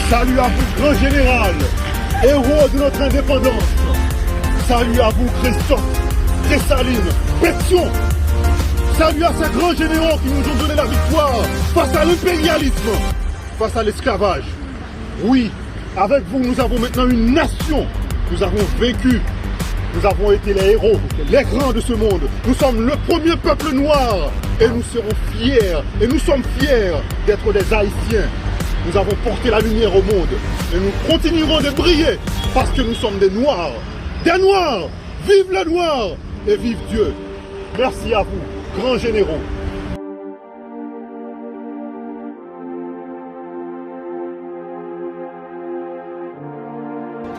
Salut à vous, grand général, héros de notre indépendance. Salut à vous, Christophe, Dessalines, Pétion. Salut à ces grands généraux qui nous ont donné la victoire face à l'impérialisme, face à l'esclavage. Oui, avec vous, nous avons maintenant une nation. Nous avons vaincu. Nous avons été les héros, les grands de ce monde. Nous sommes le premier peuple noir. Et nous serons fiers, et nous sommes fiers d'être des Haïtiens. Nous avons porté la lumière au monde. Et nous continuerons de briller parce que nous sommes des Noirs. Des Noirs! Vive les Noirs! Et vive Dieu! Merci à vous, grands généraux.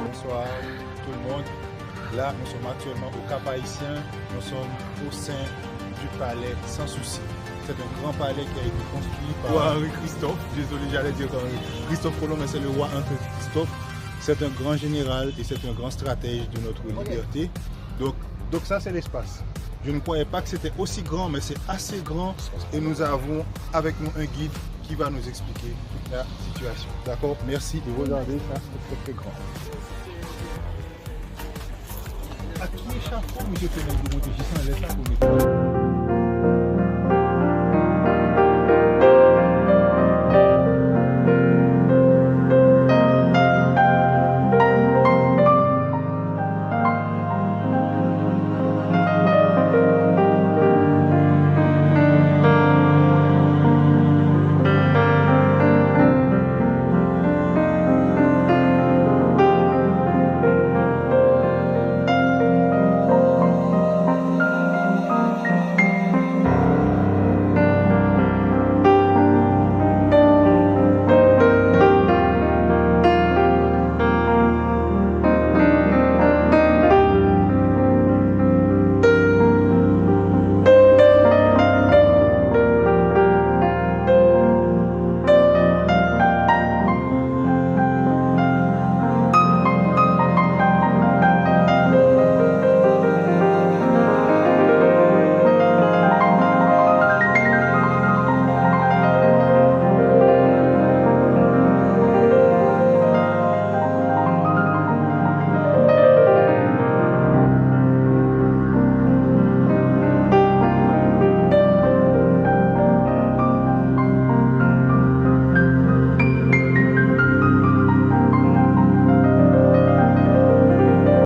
Bonsoir tout le monde. Là, nous sommes actuellement au Cap Haïtien. Nous sommes au sein du palais Sans Souci. C'est un grand palais qui a été construit par Henri Christophe. Désolé, j'allais dire Christophe Colomb, mais c'est le roi Henri Christophe. C'est un grand général et c'est un grand stratège de notre liberté. Donc ça, c'est l'espace. Je ne croyais pas que c'était aussi grand, mais c'est assez grand. Et nous avons avec nous un guide qui va nous expliquer toute la situation. D'accord? Merci. Et regardez, ça, c'est très grand. À qui échappe, monsieur Pénel, de monter, j'ai sans laisse la commission.